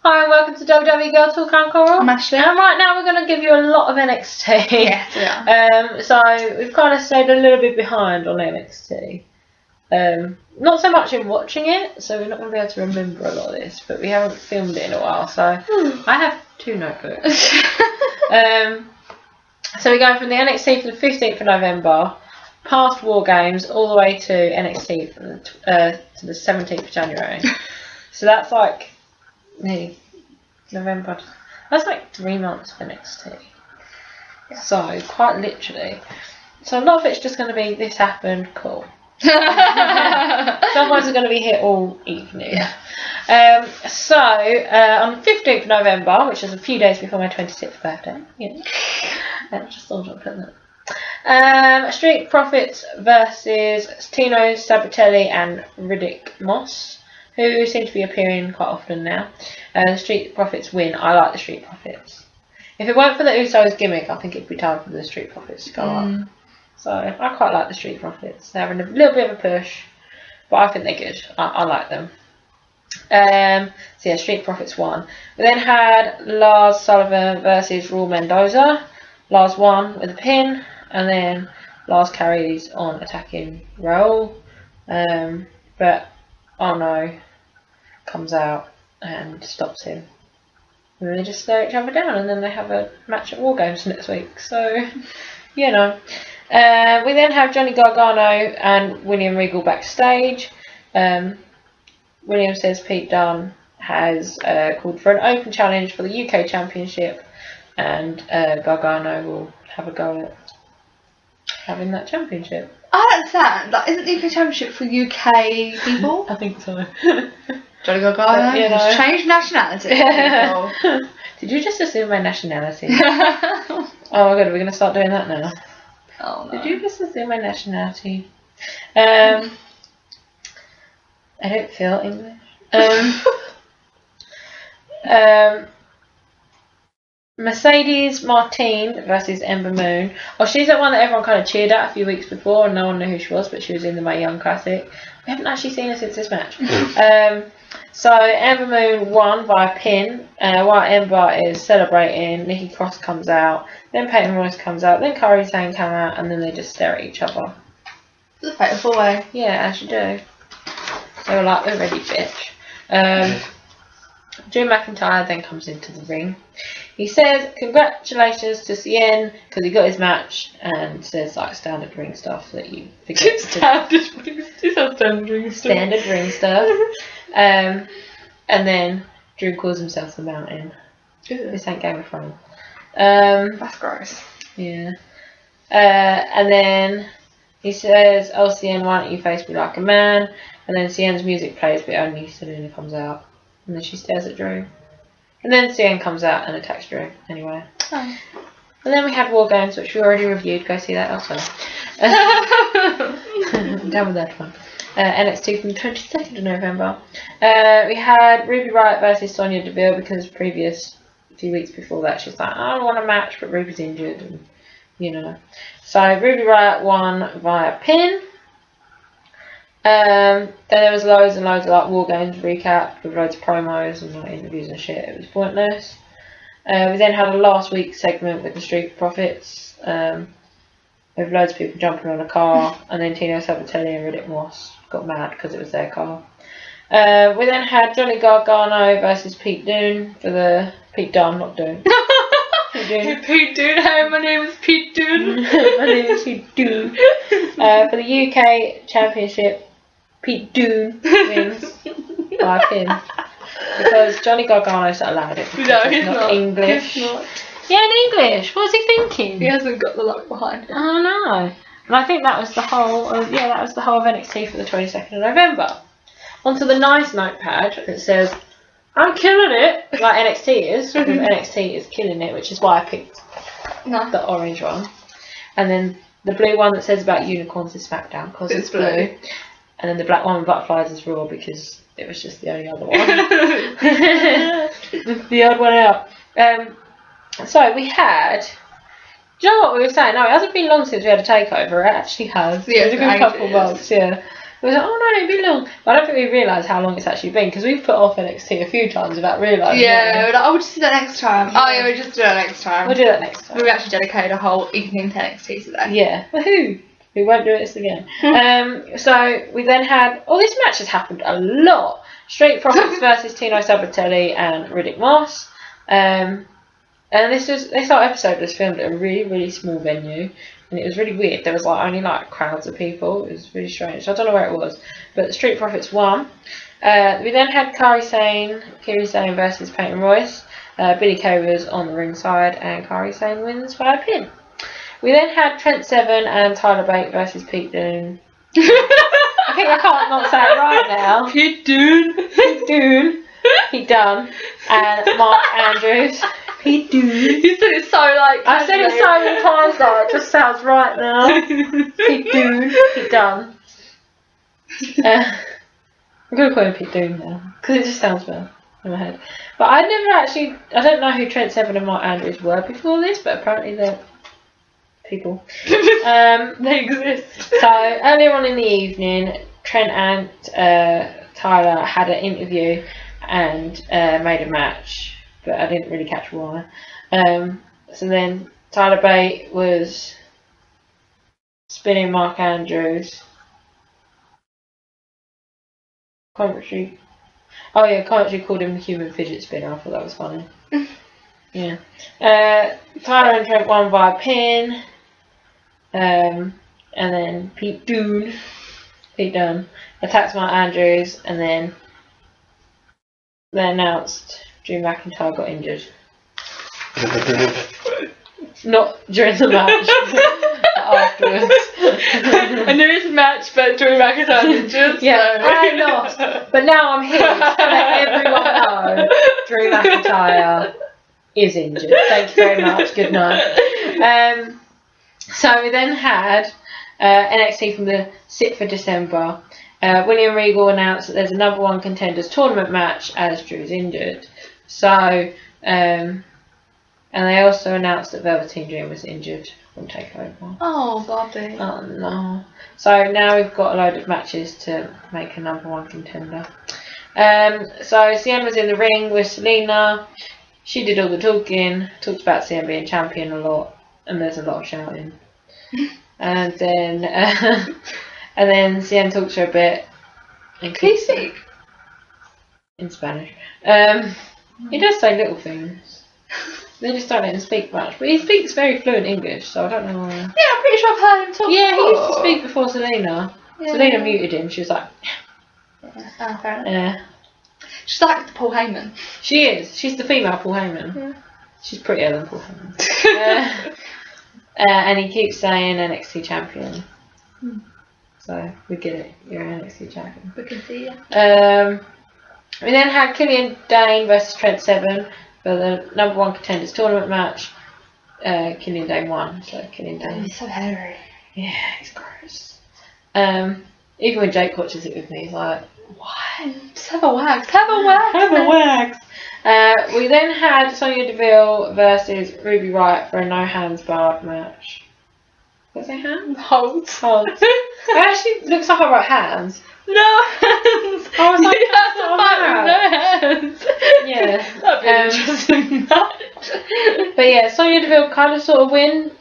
Hi, welcome to WWE Girl Talk. I'm Coral. I'm Ashley. And right now we're going to give you a lot of NXT. Yes, we are. So we've kind of stayed a little bit behind on NXT. Not so much in watching it, so we're not going to be able to remember a lot of this, but we haven't filmed it in a while, so I have 2 notebooks. So we're going from the NXT for the 15th of November, past War Games, all the way to NXT from to the 17th of January. So that's like nearly November. That's like 3 months of NXT. Yeah. So quite literally. So a lot of it's just going to be this happened, cool. Some ones are going to be here all evening. Yeah. So on the 15th of November, which is a few days before my 26th birthday, I just thought I'd put that. Street Profits versus Tino Sabatelli and Riddick Moss, who seem to be appearing quite often now. The Street Profits win. I like the Street Profits. If it weren't for the Usos gimmick, I think it'd be time for the Street Profits to go up. So I quite like the Street Profits. They're having a little bit of a push, but I think they're good. I like them. So yeah, Street Profits won. We then had Lars Sullivan versus Raul Mendoza. Lars won with a pin, and then Lars carries on attacking Raul. But oh no, comes out and stops him. And then they just stare each other down, and then they have a match at War Games next week. So, you know. We then have Johnny Gargano and William Regal backstage. William says Pete Dunne has called for an open challenge for the UK Championship, and Gargano will have a go at having that championship. I don't understand. Like, isn't the UK Championship for UK people? I think so. Johnny Gargano has changed nationality. Did you just assume my nationality? Oh my god, are we going to start doing that now? Oh no. Did you just assume my nationality? I don't feel English. Mercedes Martin versus Ember Moon. Oh, she's that one that everyone kind of cheered at a few weeks before, and no one knew who she was, but she was in the Mae Young Classic. We haven't actually seen her since this match. So Ember Moon won by pin, while Ember is celebrating. Nikki Cross comes out, then Peyton Royce comes out, then Kairi Sane come out, and then they just stare at each other. It's a fatal 4-way. Yeah, as you do. They were like, we're ready, bitch. Drew McIntyre then comes into the ring. He says congratulations to Cien because he got his match, and says like standard ring stuff that you forget. Standard ring stuff. And then Drew calls himself the Mountain. This ain't Game of Thrones. That's gross. Yeah. And then he says, "Oh, Cien, why don't you face me like a man?" And then Cien's music plays, but only Selena comes out. And then she stares at Drew. And then Cien comes out and attacks Drew anyway. Oh. And then we had War Games, which we already reviewed. Go see that elsewhere. I'm done with that one. NXT from the 22nd of November. We had Ruby Riott versus Sonya Deville because a few weeks before that she's like, I don't want a match, but Ruby's injured, and you know. So Ruby Riott won via pin. Then there was loads and loads of like War Games recap with loads of promos and like interviews and shit. It was pointless. We then had a last week segment with the Street Profits, with loads of people jumping on a car, and then Tino Sabatelli and Riddick Moss got mad because it was their car. We then had Johnny Gargano versus Pete Dunne for the Pete Dunne, not Dunne. Pete Dunne. Hey, my name is Pete Dunne. My name is Pete Dunne. For the UK Championship, Pete Dunne wins by pin because Johnny Gargano's not allowed it. No, he's not English. He's not. Yeah, in English. What was he thinking? He hasn't got the luck behind him. Oh no. And I think that was the whole of NXT for the 22nd of November. Onto the nice notepad that says, I'm killing it, like NXT is, because NXT is killing it, which is why I picked the orange one. And then the blue one that says about unicorns is SmackDown, because it's blue. And then the black one with butterflies is Raw, because it was just the only other one. The odd one out. So we had... Do you know what we were saying? No, it hasn't been long since we had a takeover. It actually has. Yeah, it's a good couple of months, yeah. We was like, oh no, it'd be long. But I don't think we realised how long it's actually been because we've put off NXT a few times without realising. Yeah, we're like, oh, we'll just do that next time. Oh yeah, we'll just do that next time. We'll do that next time. We actually dedicated a whole evening to NXT today. Yeah, woohoo! We won't do this again. So we then had, this match has happened a lot. Street Profits versus Tino Sabatelli and Riddick Moss. And this episode was filmed at a really, really small venue. And it was really weird. There was only crowds of people. It was really strange. I don't know where it was. But the Street Profits won. We then had Kiri Sane versus Peyton Royce. Billy Kay was on the ringside and Kiri Sane wins by a pin. We then had Trent Seven and Tyler Bate versus Pete Dunne. I think I can't not say it right now. Pete Dunne. Pete Dunne. And Mark Andrews. Pete Dunne. You said it so I said it so many times though, it just sounds right now. Pete Dunne. I'm going to call him Pete Dunne now, because it just sounds better in my head. But I don't know who Trent Seven and Mark Andrews were before this, but apparently they're people. They exist. So earlier on in the evening, Trent and Tyler had an interview and made a match, but I didn't really catch why. So then Tyler Bate was spinning Mark Andrews. Commentary called him the human fidget spinner. I thought that was funny. Yeah. Tyler and Trent won by a pin. And then Pete Dunne attacked Mark Andrews, and then they announced Drew McIntyre got injured. Not during the match, afterwards. And there is a match, but Drew McIntyre's injured. Yeah, so. I lost, but now I'm here to let everyone know Drew McIntyre is injured. Thank you very much. Good night. So we then had NXT from the 6th of December. William Regal announced that there's a number one contenders tournament match as Drew's injured. So, and they also announced that Velveteen Dream was injured from TakeOver. Oh, Bobby. Oh no. So now we've got a load of matches to make a number one contender. So CM was in the ring with Selena. She did all the talking, talked about CM being champion a lot, and there's a lot of shouting. And then CM talks for a bit. Can he speak? In Spanish. He does say little things. They just don't let him speak much. But he speaks very fluent English, so I don't know why. Yeah, I'm pretty sure I've heard him talk Yeah, before. he used to speak before Selena. Yeah. Selena muted him. She was like... Yeah, fair enough. Yeah. She's like the Paul Heyman. She is. She's the female Paul Heyman. Yeah. She's prettier than Paul Heyman. And he keeps saying NXT champion. So, we get it. You're an NXT champion. We can see you. We then had Killian Dane versus Trent Seven for the number one contenders tournament match. Killian Dane won, so Killian Dane. He's so hairy. Yeah, he's gross. Even when Jake watches it with me, he's like, why? Just have a wax. Have a wax. Have a wax. We then had Sonya Deville versus Ruby Riott for a no hands barred match. Was it hands? Holds. It actually looks like I wrote hands. No hands. I was like, you have to fight with no hands. Yeah. That'd be an interesting match. But yeah, Sonya Deville kind of sort of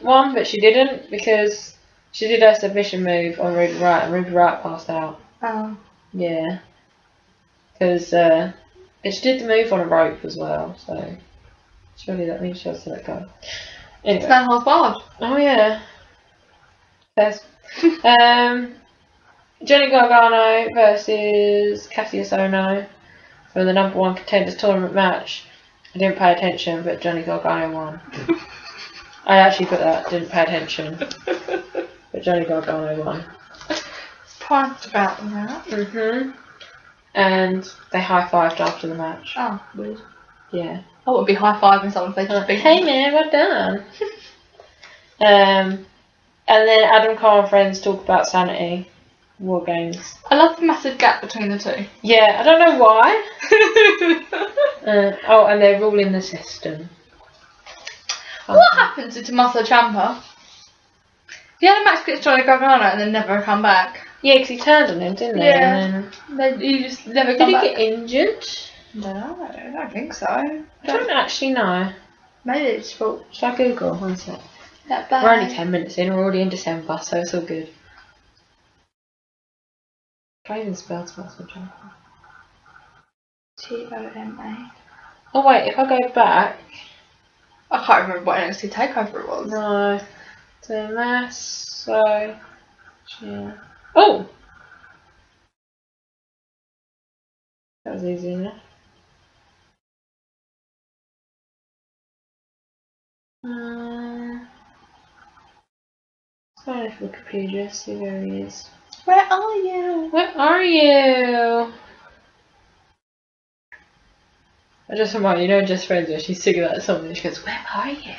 won, but she didn't because she did her submission move on Ruby Riott and Ruby Riott passed out. Oh. Yeah. Because she did the move on a rope as well, so surely that means she has to let go. Anyway. It's no holds barred. Oh yeah. Yes. Johnny Gargano versus Cassius Ohno for the number one contenders tournament match. I didn't pay attention, but Johnny Gargano won. I actually put that, didn't pay attention, but Johnny Gargano won. Surprised about that. And they high-fived after the match. Oh, weird. Yeah. I wouldn't be high-fiving someone if they just beat Hey man, well done. And then Adam Cole and friends talk about Sanity, War Games. I love the massive gap between the two. Yeah, I don't know why. And they're ruling the system. What happened to Tommaso Ciampa? He had a match against Johnny Gargano and then never come back. Yeah, because he turned on him, didn't he? Yeah. And Then he just never then... come Did he back. get injured? No, I don't think so. I don't actually know. Maybe it's fault. Should I Google? One sec. That bad. We're only 10 minutes in, we're already in December, so it's all good. Can I even spell Smash Jump? Toma. Oh wait, if I go back... I can't remember what NXT Takeover it was. No. Tommaso... Yeah. Oh! That was easy enough. Let's find Wikipedia, see where he is. Where are you? Where are you? I just remind you know Just Friends where she's singing that song and she goes, where are you?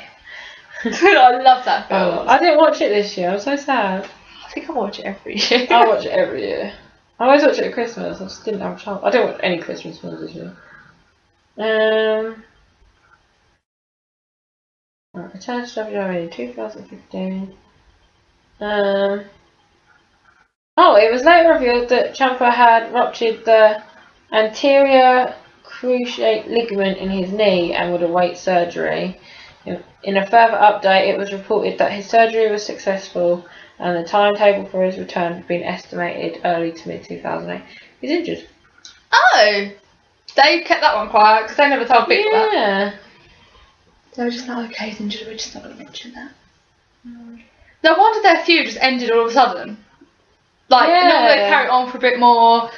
I love that film. Oh, I didn't watch it this year, I'm so sad. I think I watch it every year. I watch it every year. I always watch it at Christmas, I just didn't have a chance. I don't watch any Christmas films this year. Right, Return to WWE in 2015. Oh, it was later revealed that Ciampa had ruptured the anterior cruciate ligament in his knee and would await surgery. In a further update, it was reported that his surgery was successful and the timetable for his return had been estimated early to mid-2008. He's injured. Oh! They kept that one quiet because they never told people that. Yeah. They were just like, okay, he's injured, we're just not going to mention that. No wonder their feud just ended all of a sudden. Like, Yeah. normally they carried on for a bit more.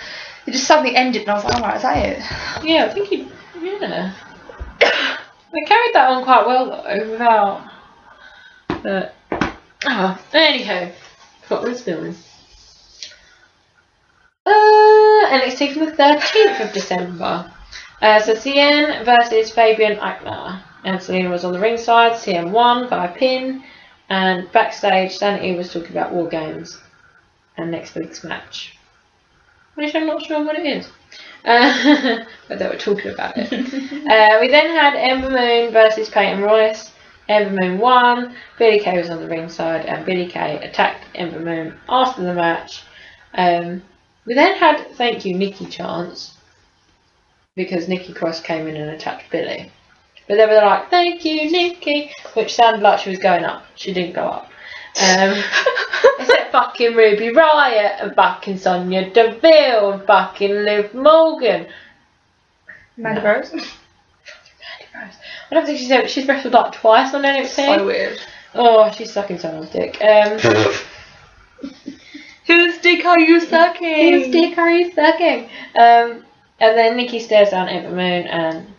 It just suddenly ended and I was like, alright, is that it? Yeah, I think he... Yeah. They carried that on quite well though, without... But... Oh, anyhow. Forgot what I was filming. NXT from the 13th of December. So CN versus Fabian Aichner. And Selena was on the ringside. CN won by a pin. And backstage, Sanity was talking about War Games and next week's match, which I'm not sure what it is. But they were talking about it. We then had Ember Moon versus Peyton Royce. Ember Moon won. Billie Kay was on the ringside, and Billie Kay attacked Ember Moon after the match. We then had Thank You Nikki chants because Nikki Cross came in and attacked Billie. But they were like, thank you, Nikki, which sounded like she was going up. She didn't go up. Except fucking Ruby Riott and fucking Sonya Deville and fucking Liv Morgan. Mandy Rose? Mandy Rose. I don't think she's wrestled like twice on NXT. So weird. Oh, she's sucking someone's dick. Whose dick are you sucking? Whose dick are you sucking? And then Nikki stares down Ember Moon and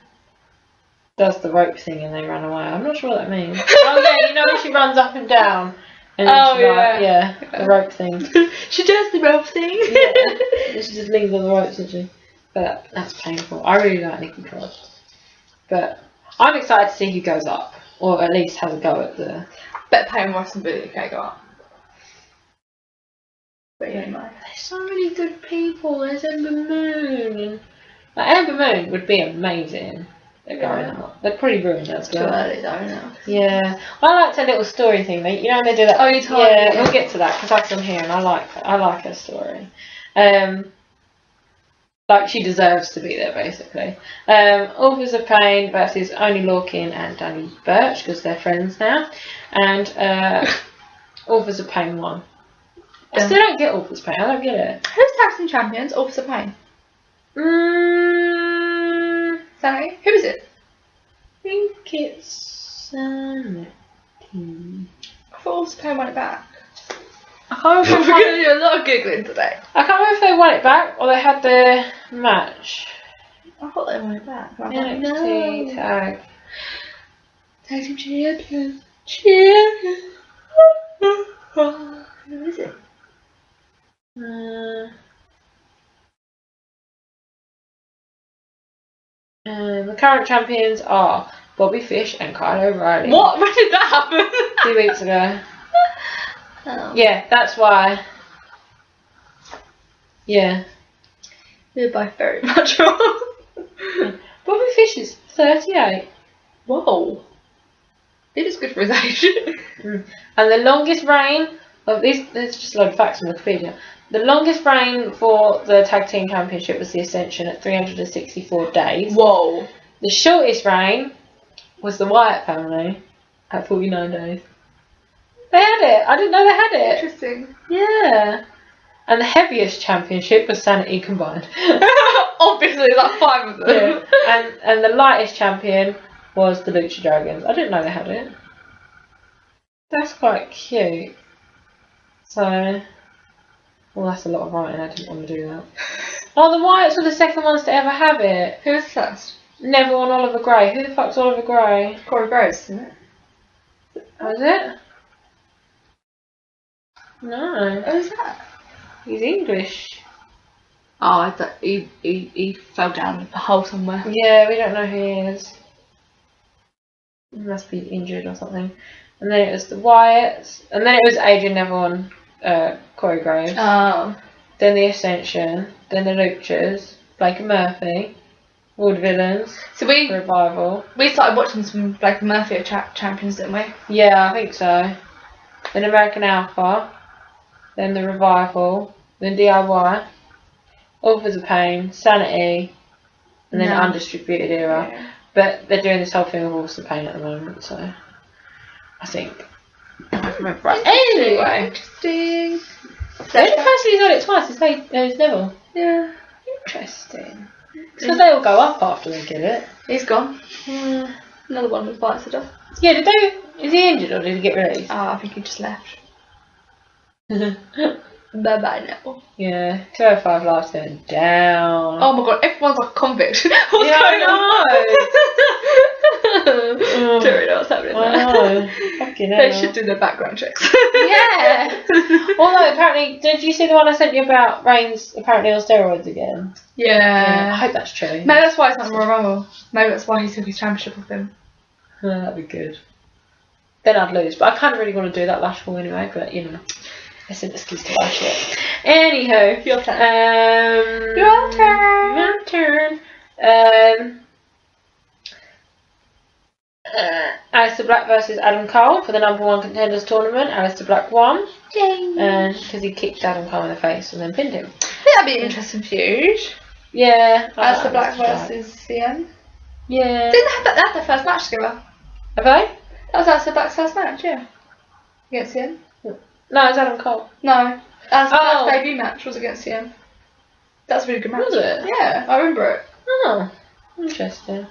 does the rope thing and they run away. I'm not sure what that means. Oh yeah, you know when she runs up and down. And oh yeah. Like, yeah, the rope thing. She does the rope thing. Yeah. And she just leans on the ropes, doesn't she? But that's painful. I really like Nikki Cross. But I'm excited to see who goes up. Or at least has a go at the... Bet Peyton Royce and Billie Kay go up. But yeah, no. There's so many good people. There's Ember Moon. And, like, Ember Moon would be amazing. They're going up. They're pretty ruined as well. Too early though, now. Yeah. I liked her little story thing. You know when they do that? Oh, you told me. Yeah, we'll get to that because that's on here and I like her story. Like she deserves to be there basically. Authors of Pain versus Oney Lorcan and Danny Burch because they're friends now. And Authors of Pain won. I still don't get Authors of Pain. I don't get it. Who's tag team champions? Authors of Pain. Sorry, who is it? I think it's Sanity. I thought Authors of Pain won it back. I can't remember. We're going to do a lot of giggling today. I can't remember if they won it back or they had their match. I thought they won it back. I was like, NXT no. tag. Tag team champions. Champions. Who is it? The current champions are Bobby Fish and Kyle O'Reilly. What? When did that happen? 2 weeks ago. Oh. Yeah, that's why. Yeah. You're both very much wrong. Bobby Fish is 38. Whoa. It is good for his age. And the longest reign of these, there's just a load of facts on Wikipedia. The longest reign for the Tag Team Championship was the Ascension at 364 days. Whoa. The shortest reign was the Wyatt family at 49 days. They had it. I didn't know they had it. Interesting. Yeah. And the heaviest championship was Sanity combined. Obviously, like 5 of them. Yeah. And the lightest champion was the Lucha Dragons. I didn't know they had it. That's quite cute. So, well, that's a lot of writing. I didn't want to do that. Oh, the Wyatts were the second ones to ever have it. Who was first? Neville and Oliver Gray. Who the fuck's Oliver Gray? Corey Graves, isn't it? Was it? No. Who's that? He's English. Oh, I thought he fell down a hole somewhere. Yeah, we don't know who he is. He must be injured or something. And then it was the Wyatts. And then it was Adrian Neville and Corey Graves. Oh. Then the Ascension. Then the Luchas. Blake and Murphy. World Villains. So we Revival. started watching some Blake and Murphy champions, didn't we? Yeah, I think so. Then American Alpha. Then the Revival. Then DIY. Authors of Pain. Sanity. And then Undistributed Era. Yeah. But they're doing this whole thing with Authors of Pain at the moment, so I think I can remember right. Anyway. Interesting. The only person who's had it twice is Neville. Yeah. Interesting. Because they all go up after they get it. He's gone. Yeah. Another one with bites of dust. Yeah, is he injured or did he get released? Oh, I think he just left. Bye bye now. Yeah, 205 Live's going down. Oh my god, everyone's like a convict. What's going on? Don't really know what's happening I there. know. Fucking hell. They should do their background checks. Yeah. Although apparently, did you see the one I sent you about Reigns apparently on steroids again? Yeah. I hope that's true. Maybe that's why it's not Royal Rumble. Maybe that's why he took his championship off him. That'd be good. Then I'd lose, but I kind of really want to do that lash fall anyway. But you know, it's an excuse to lash it. Anywho, Your turn. Your turn. Aleister Black versus Adam Cole for the #1 contenders tournament. Aleister Black won. Yay. Because he kicked Adam Cole in the face and then pinned him. That'd be an interesting feud. Yeah. Aleister Black versus CM. Yeah. Didn't they have their first match together? Have they? That was Aleister Black's first match, yeah. Against CM. No, it's Adam Cole. No. Aleister Black's debut match was against CM. That's a really good match. Was it? Yeah, I remember it. Oh, interesting.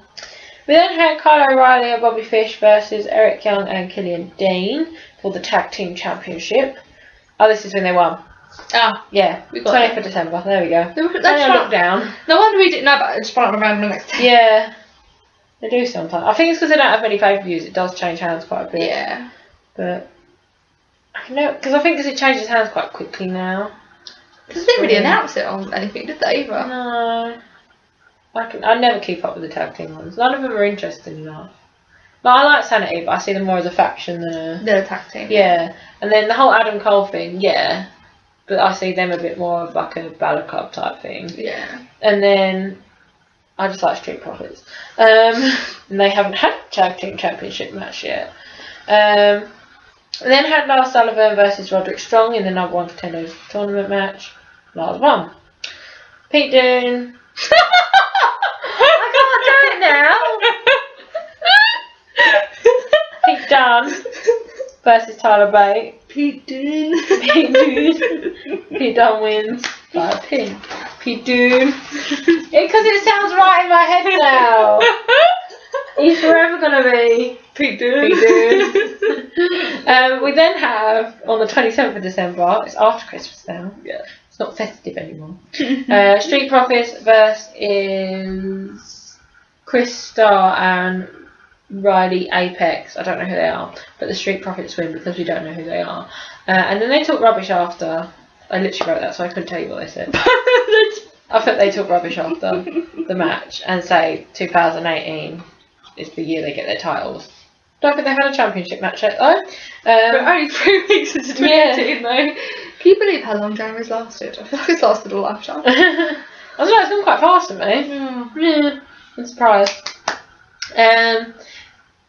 We then had Kyle O'Reilly and Bobby Fish versus Eric Young and Killian Dean for the Tag Team Championship. Oh, this is when they won. Ah, Yeah, we got 20th of December. There we go. That's I looked down. No wonder we didn't know about it. Just found it around the next day. Yeah, they do sometimes. I think it's because they don't have many pay-per-views. It does change hands quite a bit. Yeah. But I know because it changes hands quite quickly now. Because they didn't really announce it on anything, did they, either? No. I never keep up with the tag team ones. None of them are interesting enough. But I like Sanity, but I see them more as a faction than a... They're a tag team. Yeah. And then the whole Adam Cole thing, yeah. But I see them a bit more of like a Balor Club type thing. Yeah. And then I just like Street Profits. And they haven't had a tag team championship match yet. And then had Lars Sullivan versus Roderick Strong in the #1 contenders tournament match. Lars won. Pete Dunne... I can't do it now. Pete Dunne versus Tyler Bate. Pete Dunne. Pete Dunne wins by a pin. Pete Dunne. Because it sounds right in my head now. He's forever going to be Pete Dunne. We then have, on the 27th of December, it's after Christmas now. Yeah. It's not festive anymore. Street Profits versus Chris Starr and Riley Apex. I don't know who they are, but the Street Profits win because we don't know who they are. And then they talk rubbish after. I literally wrote that, so I couldn't tell you what they said. I think they talk rubbish after the match and say 2018 is the year they get their titles. Don't think they've had a championship match yet though. But only 3 weeks into 2018 though. Can you believe how long January's lasted? I feel like it's lasted a lifetime. I don't know, it's gone quite fast for me. Yeah, I'm surprised.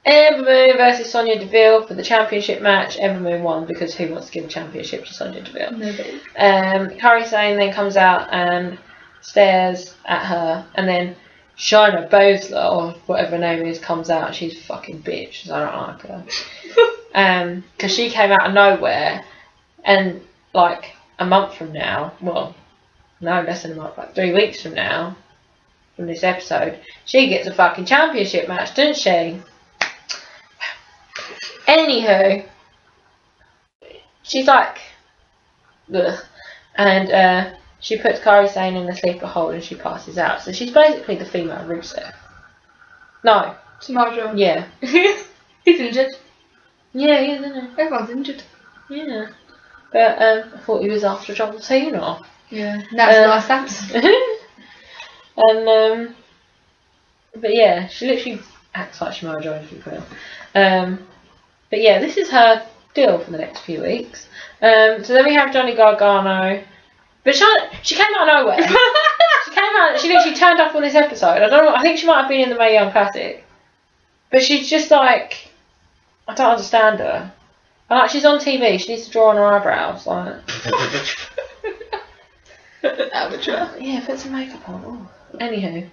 Ember Moon versus Sonya Deville for the championship match. Ember Moon won because who wants to give a championship to Sonya Deville? Nobody. Kairi Sane then comes out and stares at her, and then Shayna Baszler, or whatever her name is, comes out. She's a fucking bitch, so I don't like her. Because she came out of nowhere, and like a month from now, well, no, less than a month, like 3 weeks from now, from this episode, she gets a fucking championship match, doesn't she? Anywho, she's like, ugh, and she puts Kairi Sane in the sleeper hold and she passes out. So she's basically the female Rusev. No. Samoa. Yeah. He's injured. Yeah, he is, isn't he? Everyone's injured. Yeah. But I thought he was after Trouble Tina. Yeah. That's nice, thanks. And but yeah, she literally acts like Samoa Joe, if you will. But yeah, this is her deal for the next few weeks. So then we have Johnny Gargano. But she came out of nowhere. She literally turned up on this episode. I don't know, I think she might have been in the Mae Young Classic. But she's just like, I don't understand her. And like, she's on TV, she needs to draw on her eyebrows. Like, Amateur. yeah, put some makeup on. Oh. Anywho.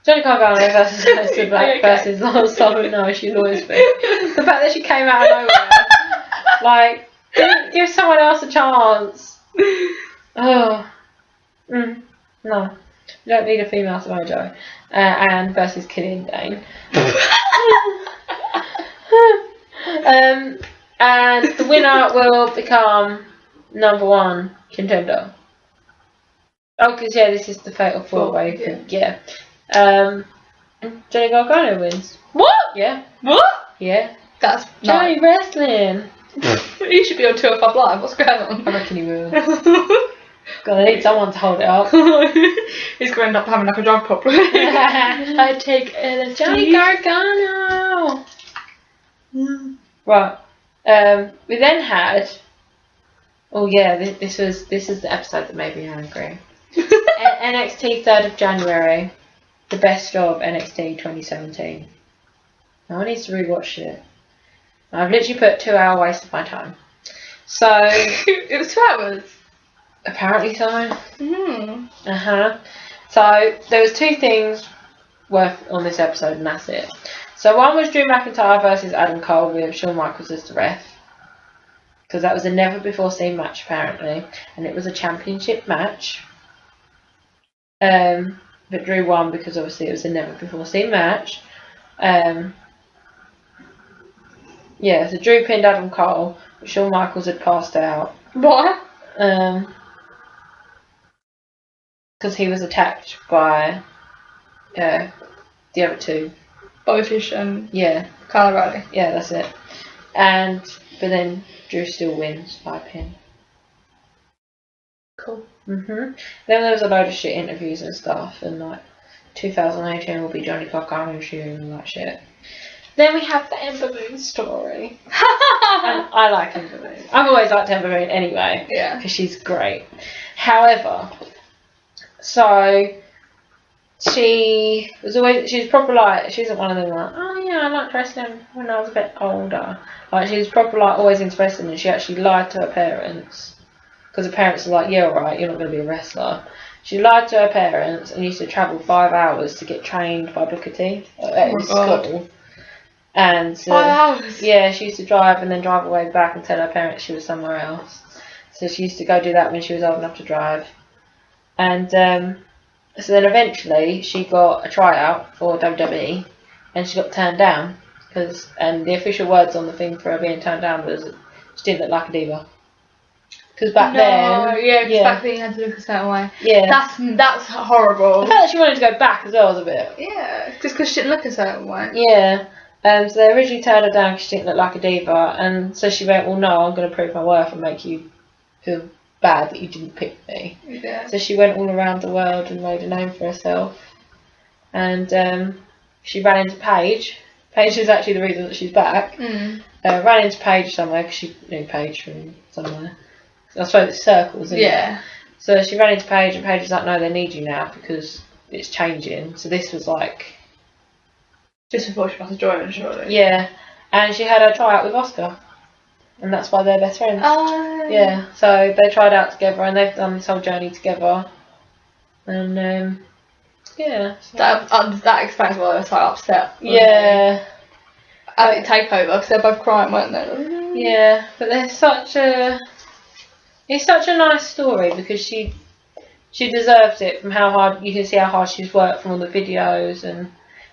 Johnny Gargano versus Aleister Black versus Lars Sullivan. No, she annoys me. The fact that she came out of nowhere. Like, give someone else a chance. Oh. No. You don't need a female Samoa Joe. And versus Killian Dane. And the winner will become #1 contender. Oh, because yeah, this is the Fatal 4-way thing. Yeah. Johnny Gargano wins. What? Yeah. What? Yeah. That's Johnny Wrestling. He should be on 205 Live. What's going on? I reckon he will. God, I need someone to hold it up. He's going to end up having like a drug problem. I take LSD. Johnny Gargano. Right. We then had. Oh yeah, this is the episode that made me angry. NXT 3rd of January. The best of NXT 2017. Now I need to rewatch it. I've literally put 2 hour waste of my time. So it was 2 hours. Apparently so. So there was 2 things worth on this episode, and that's it. So one was Drew McIntyre versus Adam Cole with Shawn Michaels as the ref, because that was a never before seen match apparently, and it was a championship match. But Drew won because obviously it was a never before seen match. Yeah, so Drew pinned Adam Cole, but Shawn Michaels had passed out. What? Because he was attacked by the other 2. Botish and Yeah. Kyle O'Reilly. Yeah, that's it. But then Drew still wins by pin. Cool. Then there was a load of shit interviews and stuff, and like 2018 will be Johnny Gargano's year and all that shit. Then we have the Ember Moon story. And I like Ember Moon. I've always liked Ember Moon anyway. Yeah. Because she's great. However, so she was proper like, she isn't one of them like, oh yeah, I liked wrestling when I was a bit older. Like, she was proper like always into wrestling, and she actually lied to her parents. Because her parents were like, yeah, alright, you're not going to be a wrestler. She lied to her parents and used to travel 5 hours to get trained by Booker T at school. And 5 hours? Yeah, she used to drive and then drive away back and tell her parents she was somewhere else. So she used to go do that when she was old enough to drive. And so then eventually she got a tryout for WWE and she got turned down. And the official words on the thing for her being turned down was she didn't look like a diva. Because back then... back then you had to look a certain way. Yeah. That's horrible. The fact that she wanted to go back as well was a bit... Yeah, just because she didn't look a certain way. Yeah. So they originally turned her down because she didn't look like a diva, and so she went, well no, I'm going to prove my worth and make you feel bad that you didn't pick me. Yeah. So she went all around the world and made a name for herself. And she ran into Paige. Paige is actually the reason that she's back. Ran into Paige somewhere because she knew Paige from somewhere. I suppose it's circles, isn't it? So she ran into Paige and Paige was like, no, they need you now because it's changing. So this was like Just before she must have joined, surely. Yeah, and she had her tryout with Oscar, and that's why they're best friends. Yeah, so they tried out together, and they've done this whole journey together, and yeah. So. That explains why they were so upset. Yeah. At the takeover, because they're both crying, weren't they? Yeah, but it's such a nice story because she deserves it from how hard you can see how hard she's worked from all the videos, and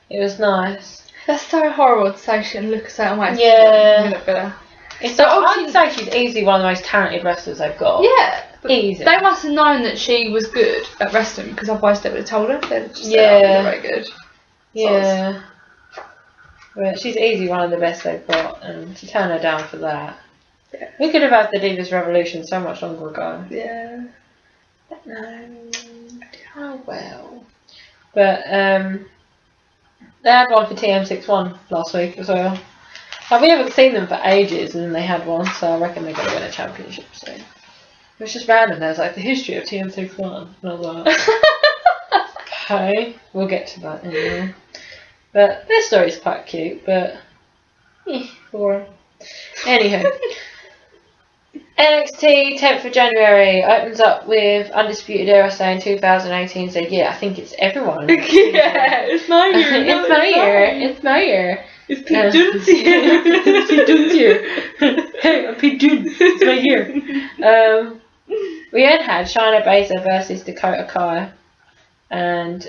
it was nice. That's so horrible to say she can look a certain way. Yeah. It's I'd say she's easily one of the most talented wrestlers they've got. Yeah. Easy. They must have known that she was good at wrestling because otherwise they would have told her. They'd just said, oh, you're very good. Yeah. But she's easily one of the best they've got, and to turn her down for that. Yeah. We could have had the Divas Revolution so much longer ago. Yeah. But no. Oh well. But they had one for TM61 last week as well. Like, we haven't seen them for ages, and then they had one, so I reckon they're going to win a championship soon. It was just random. There was like the history of TM61, and I was like, okay, we'll get to that anyway. But their story's quite cute, but boring. Anywho, NXT 10th of January opens up with Undisputed Era saying 2018. So yeah, I think it's everyone. Yeah, it's my year. It's my year. It's my year. It's Pete Dunne's here. It's Pete Dunne's here. Hey, I'm Pete Dunne. It's my year. We then had Shayna Baszler versus Dakota Kai, and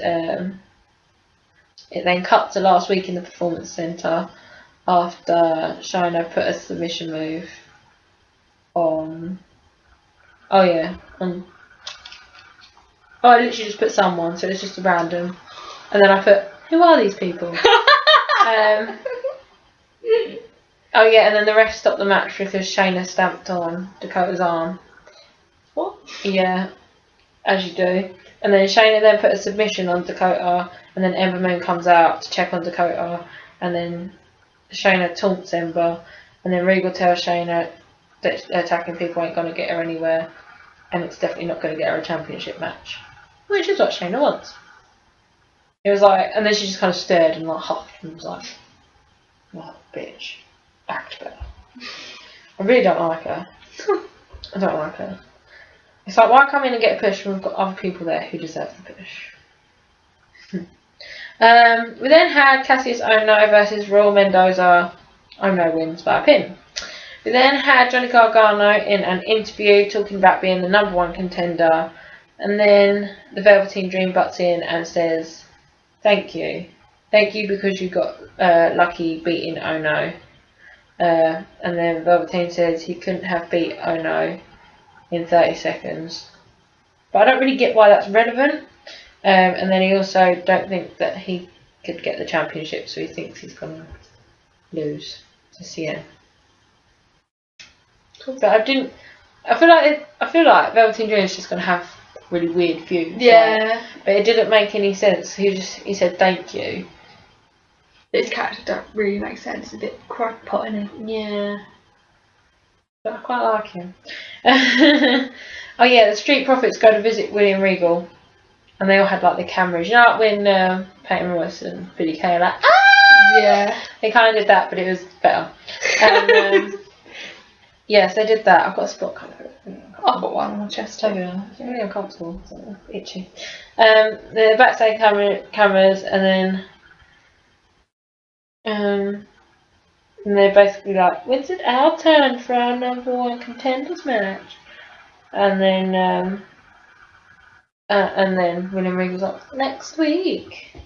it then cut to last week in the Performance Center after Shayna put a submission move on. Oh yeah, on. Oh, I literally just put someone, so it's just a random, and then I put, who are these people? Oh yeah, and then the ref stopped the match because Shayna stamped on Dakota's arm. What? Yeah, as you do. And then Shayna then put a submission on Dakota, and then Ember Moon comes out to check on Dakota, and then Shayna taunts Ember, and then Regal tells Shayna that attacking people ain't going to get her anywhere, and it's definitely not going to get her a championship match, which is what Shayna wants. It was like, and then she just kind of stared and like huffed and was like, "Oh, bitch, act better." I really don't like her. I don't like her. It's like, why come in and get a push when we've got other people there who deserve the push? We then had Cassius Ohno versus Raul Mendoza. Ohno wins by a pin. We then had Johnny Gargano in an interview talking about being the #1 contender, and then the Velveteen Dream butts in and says, "Thank you because you got lucky beating Ohno." And then Velveteen says he couldn't have beat Ohno in 30 seconds. But I don't really get why that's relevant. And then he also don't think that he could get the championship, so he thinks he's going to lose to CM. But I feel like Velveteen Dream is just going to have really weird views. Yeah. But it didn't make any sense. He said thank you. His character don't really make sense. It's a bit crackpot, isn't he? Yeah. But I quite like him. Oh yeah, the Street Profits go to visit William Regal, and they all had like the cameras. You know, like when Peyton Royce and Billy Kay are like, ah! Yeah. They kind of did that, but it was better. And yes, they did that. I've got a spot cover. I've got one on my chest too. Yeah, it's really uncomfortable. It's itchy. The backstage cameras, and then and they're basically like, when's it our turn for our #1 contenders match? And then William Regal's like, next week.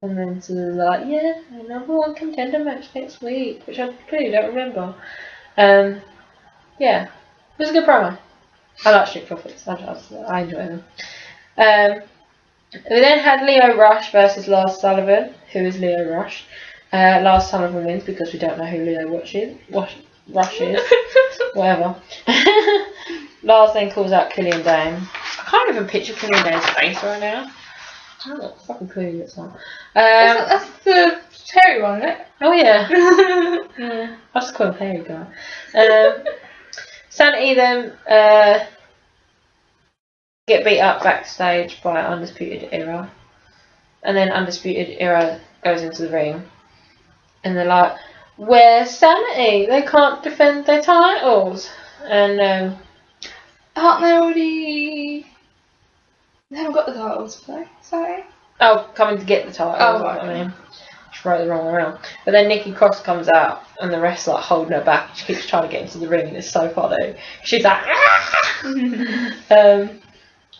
And then so they're like, yeah, our #1 contender match next week, which I clearly don't remember. Yeah, it was a good promo. I like Street Profits. I enjoy them. We then had Lio Rush versus Lars Sullivan. Who is Lio Rush? Lars Sullivan wins because we don't know who Lio Rush is. Whatever. Lars then calls out Killian Dane. I can't even picture Killian Dane's face right now. I don't know what fucking clue who it's on. That's the Terry one, isn't it? Oh yeah. Yeah. I'll just call him Harry guy. Sanity then get beat up backstage by Undisputed Era. And then Undisputed Era goes into the ring, and they're like, "Where's sanity? They can't defend their titles." And aren't they already? They haven't got the titles, have they? Sorry. oh, coming to get the titles. Oh, Right. right. I mean, just wrote the wrong way around. But then Nikki Cross comes out, and the rest like holding her back. She keeps trying to get into the ring, and it's so funny. She's like, and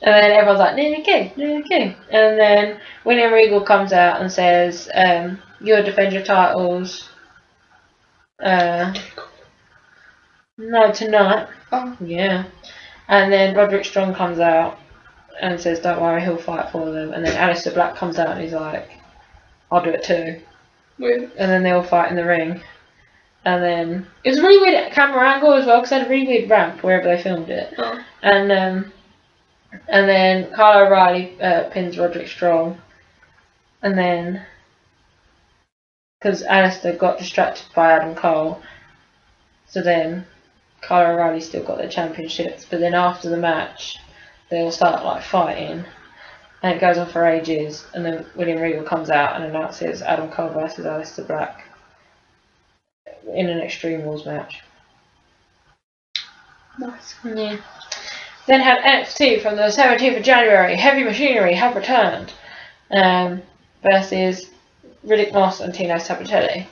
then everyone's like, Nikki. And then William Regal comes out and says, "You'll defend your titles." No, tonight. Oh. Yeah. And then Roderick Strong comes out and says, "Don't worry, he'll fight for them." And then Aleister Black comes out and he's like, "I'll do it too." Weird. And then they all fight in the ring. And then it was a really weird camera angle as well because they had a really weird ramp wherever they filmed it. Oh. And then Kyle O'Reilly pins Roderick Strong. And then, because Aleister got distracted by Adam Cole, so then Kyle O'Reilly still got their championships. But then after the match, they all start like fighting. And it goes on for ages. And then William Regal comes out and announces Adam Cole versus Aleister Black in an Extreme Rules match. Nice. Yeah. Then had NXT from the 17th of January. Heavy Machinery have returned versus Riddick Moss and Tino Sabbatelli.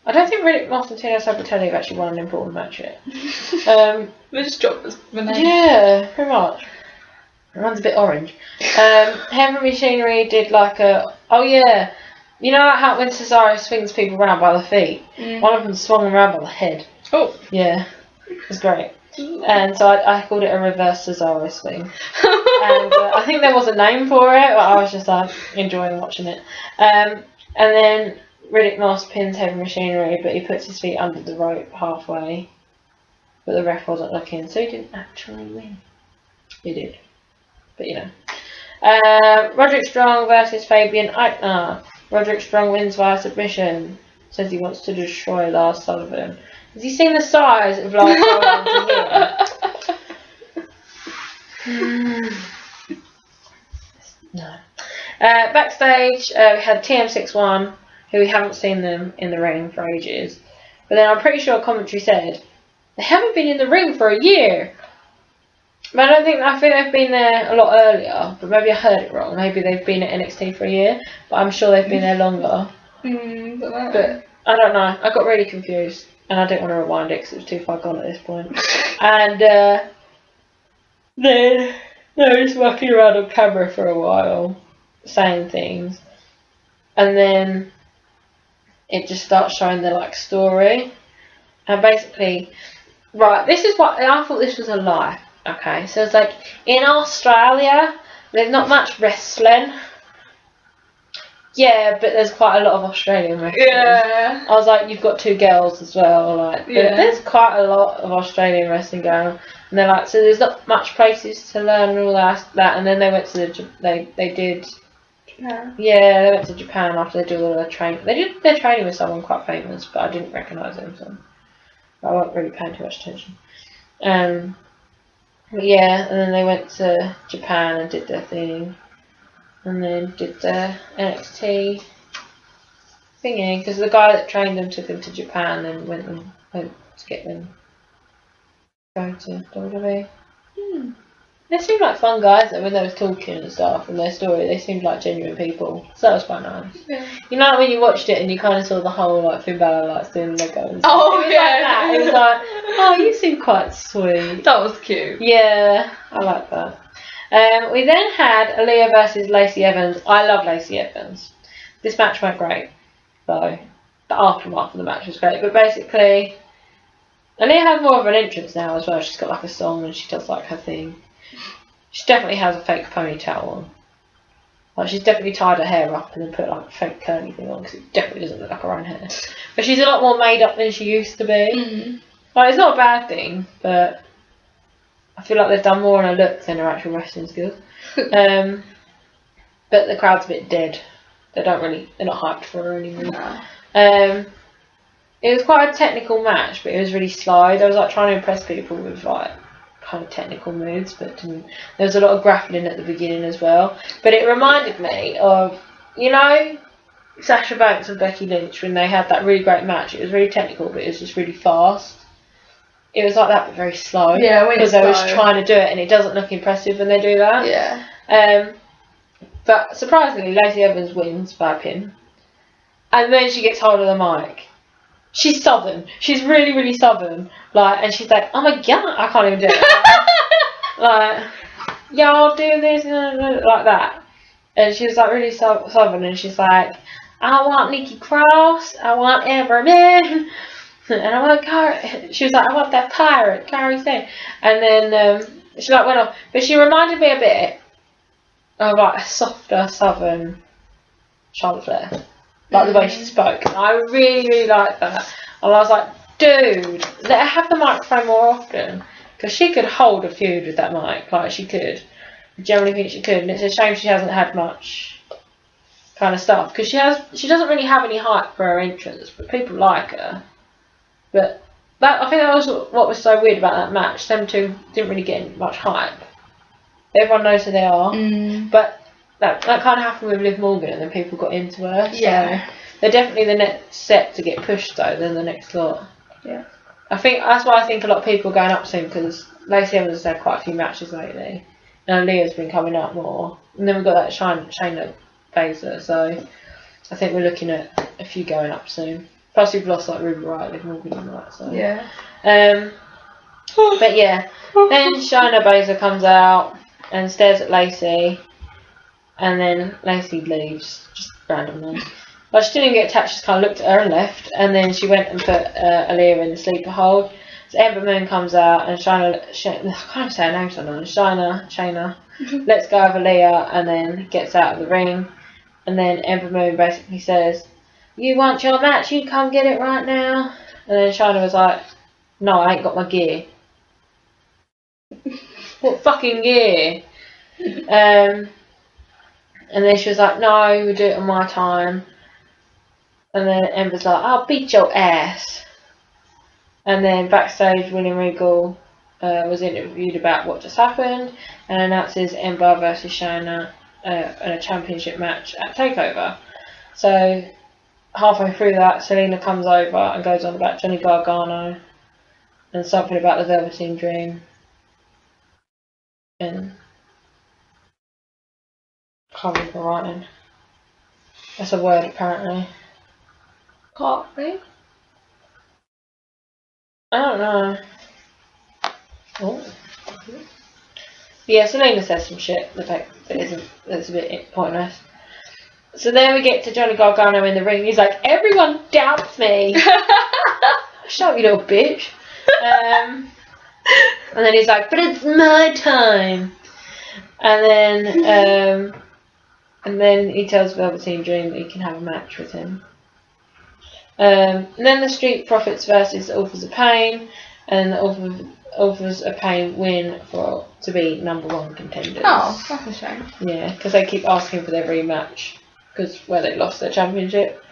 I don't think Riddick Moss and Tino Sabbatelli have actually won an important match yet. They just dropped the name. Yeah, pretty much. Everyone's a bit orange. Heavy Machinery did like a... Oh yeah. You know how when Cesaro swings people around by the feet? Mm. One of them swung around by the head. Oh. Yeah. It was great. And so I called it a reverse Cesaro swing. And I think there was a name for it, but I was just like enjoying watching it. And then Riddick Moss pins Heavy Machinery, but he puts his feet under the rope halfway. But the ref wasn't looking, so he didn't actually win. He did. But you know. Roderick Strong versus Fabian Aichner. Roderick Strong wins via submission. Says he wants to destroy Lars Sullivan. Has he seen the size of Lars Sullivan here? No. Backstage, we had TM61, who we haven't seen them in the ring for ages. But then I'm pretty sure commentary said, they haven't been in the ring for a year. But I think they've been there a lot earlier, but maybe I heard it wrong. Maybe they've been at NXT for a year, but I'm sure they've been there longer. But I don't know. I got really confused, and I didn't want to rewind it because it was too far gone at this point. And then they were just walking around on camera for a while, saying things, and then it just starts showing their like story, and basically, right. This is what I thought. This was a lie. Okay, so it's like in Australia, there's not much wrestling. Yeah, but there's quite a lot of Australian wrestling. Yeah. I was like, you've got two girls as well, like. But Yeah. there's quite a lot of Australian wrestling going on, and they're like, so there's not much places to learn and all that. And then they went to they did. Yeah, they went to Japan after they did all their training. They did their training with someone quite famous, but I didn't recognise him, so I wasn't really paying too much attention. But yeah, and then they went to Japan and did their thing, and then did the NXT thingy, because the guy that trained them took them to Japan and went to get them go to WWE. They seemed like fun guys though when they was talking and stuff and their story. They seemed like genuine people, so that was quite nice. Yeah. You know, like when you watched it and you kind of saw the whole like Finn Balor like doing the Lego and stuff. Oh, it was yeah. like that. It was like, oh, you seem quite sweet. That was cute. Yeah, I like that. We then had Aaliyah versus Lacey Evans. I love Lacey Evans. This match went great, though. The aftermath of the match was great, but basically, Aaliyah has more of an entrance now as well. She's got like a song and she does like her thing. She definitely has a fake ponytail on. Like she's definitely tied her hair up and then put like a fake curly thing on because it definitely doesn't look like her own hair. But she's a lot more made up than she used to be. Mm. Like it's not a bad thing, but I feel like they've done more on her look than her actual wrestling skills. But the crowd's a bit dead. They're not hyped for her anymore. No. It was quite a technical match, but it was really slide. I was like trying to impress people with like kind of technical moves, but there was a lot of grappling at the beginning as well. But it reminded me of, you know, Sasha Banks and Becky Lynch when they had that really great match. It was really technical, but it was just really fast. It was like that, but very slow. Yeah, because they were trying to do it, and it doesn't look impressive when they do that. Yeah. But surprisingly, Lacey Evans wins by a pin, and then she gets hold of the mic. She's southern. She's really, really southern. Like, and she's like, "Oh my god, I can't even do it." Like, y'all do this like that. And she was like really southern, and she's like, "I want Nikki Cross. I want Everman." And I want Carrie. She was like, "I want that pirate, Carrie Sane." And then she like went off, but she reminded me a bit of like a softer southern Charlotte Flair, like the way she spoke. And I really, really liked that. And I was like, "Dude, let her have the microphone more often, because she could hold a feud with that mic, like she could." I generally think she could, and it's a shame she hasn't had much kind of stuff, because she doesn't really have any hype for her entrance, but people like her. But I think that was what was so weird about that match. Them two didn't really get much hype. Everyone knows who they are, but that kind of happened with Liv Morgan, and then people got into her. Yeah. So they're definitely the next set to get pushed though. Than the next lot. Yeah. I think that's why I think a lot of people are going up soon, because Lacey Evans has had quite a few matches lately. And Leah's been coming up more. And then we've got that Shayna Baszler, so I think we're looking at a few going up soon. Plus we've lost like Ruby Riott, Liv Morgan and all that, so. Yeah. But yeah. Then Shayna Baszler comes out and stares at Lacey, and then Lacey leaves, just randomly. But she didn't get attached, she kind of looked at her and left, and then she went and put Aaliyah in the sleeper hold. So Ember Moon comes out, and I can't say her name so long. Shayna lets go of Aaliyah, and then gets out of the ring. And then Ember Moon basically says, "You want your match? You come get it right now." And then Shayna was like, "No, I ain't got my gear." What fucking gear? And then she was like, "No, we'll do it on my time." And then Ember's like, "I'll beat your ass." And then backstage, William Regal was interviewed about what just happened, and announces Ember versus Shayna in a championship match at TakeOver. So halfway through that, Selena comes over and goes on about Johnny Gargano and something about the Velveteen Dream. And can't read my writing. That's a word apparently. Partly. I don't know. Oh. Yeah, Selena says some shit that's a bit pointless. So then we get to Johnny Gargano in the ring. He's like, "Everyone doubts me." Shut up, you little bitch. And then he's like, "But it's my time." And then he tells Velveteen Dream that he can have a match with him. And then the Street Profits versus Authors of Pain, and the Authors of Pain win to be #1 contenders. Oh, that's a shame. Yeah, because they keep asking for their rematch, where they lost their championship,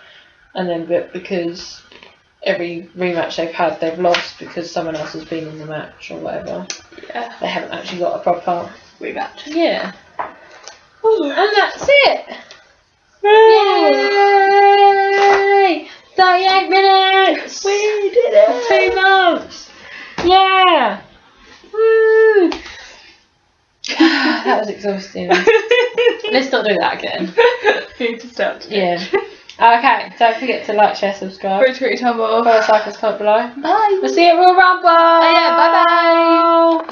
and then because every rematch they've had, they've lost because someone else has been in the match or whatever. Yeah. They haven't actually got a proper rematch. Yeah. And that's it. Yay! 38 minutes! We did it! 2 months! Yeah! Woo! That was exhausting. Let's not do that again. Need to start. Yeah. Okay, don't forget to like, share, subscribe. Tumble. Follow Cycles comment below. Bye. We'll see you at Royal Rumble! Oh yeah, bye bye!